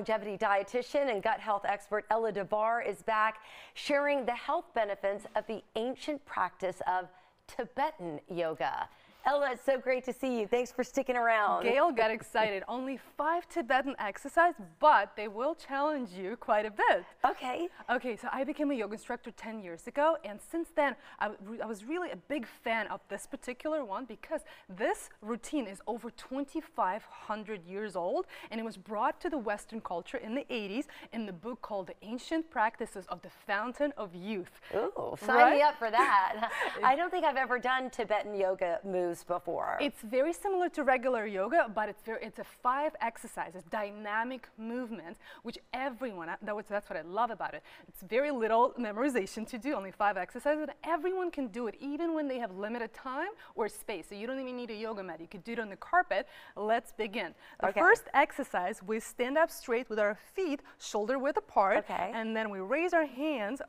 Longevity dietitian and gut health expert Ella Davar is back sharing the health benefits of the ancient practice of Tibetan yoga. Ella, it's so great to see you. Thanks for sticking around. Gail got excited. Only 5 Tibetan exercises, but they will challenge you quite a bit. Okay. Okay, so I became a yoga instructor 10 years ago, and since then, I was really a big fan of this particular one because this routine is over 2,500 years old, and it was brought to the Western culture in the 80s in the book called The Ancient Practices of the Fountain of Youth. Ooh, sign me up for that. I don't think I've ever done Tibetan yoga moves before. It's very similar to regular yoga, but it's a 5 exercises, dynamic movements, which everyone, that's what I love about it. It's very little memorization to do, only 5 exercises, and everyone can do it even when they have limited time or space. So you don't even need a yoga mat. You could do it on the carpet. Let's begin. The first exercise, we stand up straight with our feet shoulder width apart, and then we raise our hands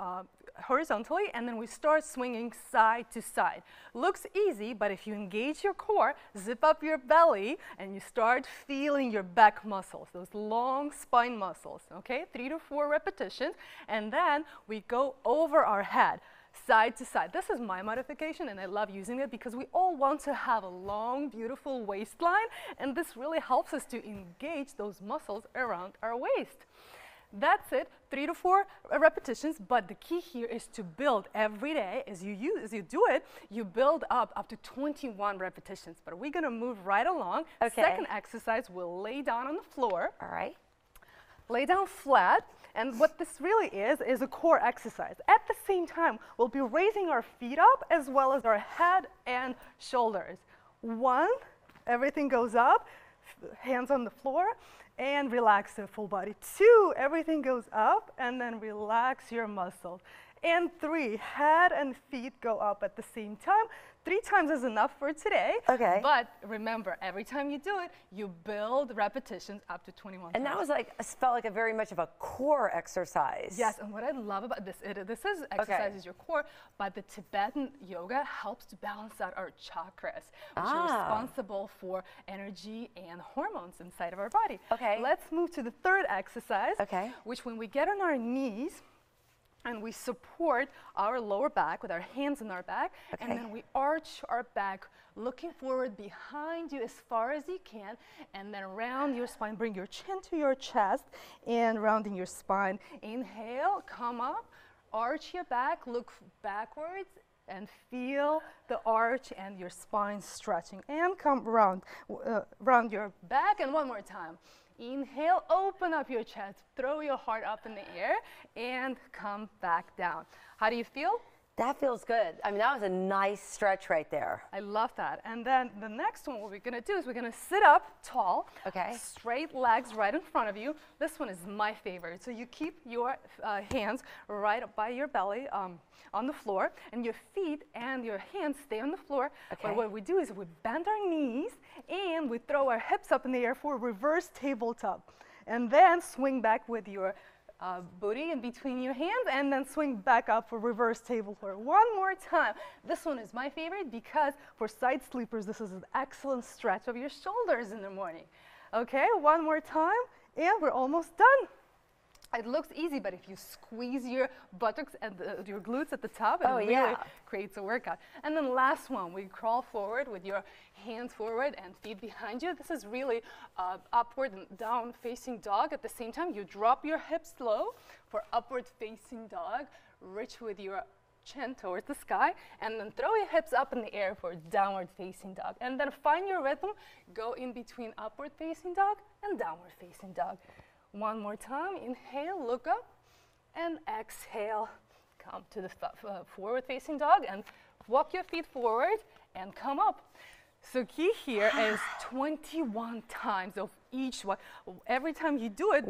horizontally, and then we start swinging side to side. Looks easy, but if you engage your core, zip up your belly, and you start feeling your back muscles, those long spine muscles, okay? 3 to 4 repetitions, and then we go over our head, side to side. This is my modification, and I love using it because we all want to have a long, beautiful waistline, and this really helps us to engage those muscles around our waist. That's it, 3 to 4 repetitions, but the key here is to build every day. As you do it, you build up to 21 repetitions, but we're gonna move right along. Second exercise, we'll lay down on the floor. All right. Lay down flat, and what this really is a core exercise. At the same time, we'll be raising our feet up as well as our head and shoulders. 1, everything goes up, hands on the floor, and relax the full body. 2, everything goes up, and then relax your muscles. And 3, head and feet go up at the same time. 3 times is enough for today. Okay. But remember, every time you do it, you build repetitions up to 21 and times. that was felt like a very much of a core exercise. Yes, and what I love about this, this is exercises your core, but the Tibetan yoga helps to balance out our chakras, which are responsible for energy and hormones inside of our body. Okay. Let's move to the third exercise, which when we get on our knees, and we support our lower back with our hands on our back, and then we arch our back, looking forward behind you as far as you can, and then round your spine. Bring your chin to your chest and rounding your spine. Inhale, come up, arch your back, look backwards, and feel the arch and your spine stretching. And come round your back, and one more time. Inhale, open up your chest, throw your heart up in the air, and come back down. How do you feel? That feels good. I mean, that was a nice stretch right there. I love that. And then the next one, what we're gonna do is we're gonna sit up tall, straight legs right in front of you. This one is my favorite. So you keep your hands right up by your belly on the floor, and your feet and your hands stay on the floor. But what we do is we bend our knees, and we throw our hips up in the air for a reverse tabletop. And then swing back with your booty in between your hands, and then swing back up for reverse tabletop. One more time. This one is my favorite because for side sleepers, this is an excellent stretch of your shoulders in the morning. Okay, one more time, and we're almost done. It looks easy, but if you squeeze your buttocks and your glutes at the top, it really creates a workout. And then last one, we crawl forward with your hands forward and feet behind you. This is really upward and down facing dog. At the same time, you drop your hips low for upward facing dog. Reach with your chin towards the sky, and then throw your hips up in the air for downward facing dog. And then find your rhythm. Go in between upward facing dog and downward facing dog. One more time, inhale, look up, and exhale, come to the forward facing dog, and walk your feet forward and come up. So key here is 21 times of each one. Every time you do it.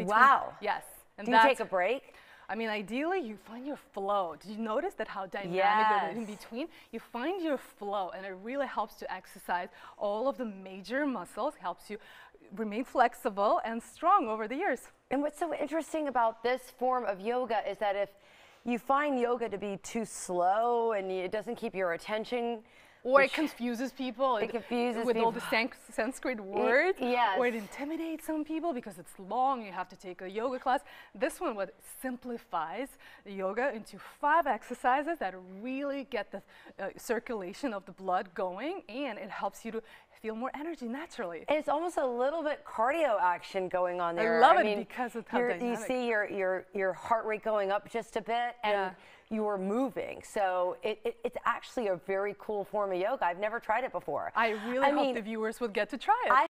Yes. And do you take a break? I mean, ideally, you find your flow. Did you notice that how dynamic it is in between? You find your flow, and it really helps to exercise all of the major muscles, helps you remain flexible and strong over the years. And what's so interesting about this form of yoga is that if you find yoga to be too slow and it doesn't keep your attention Or it confuses people. It confuses with people. all the Sanskrit words. Yes. Or it intimidates some people because it's long. You have to take a yoga class. This one simplifies yoga into 5 exercises that really get the circulation of the blood going, and it helps you to feel more energy naturally. It's almost a little bit cardio action going on there. I love it because of how dynamic. You see your heart rate going up just a bit, and you're moving. So it's actually a very cool form of yoga. I've never tried it before. I really hope the viewers would get to try it.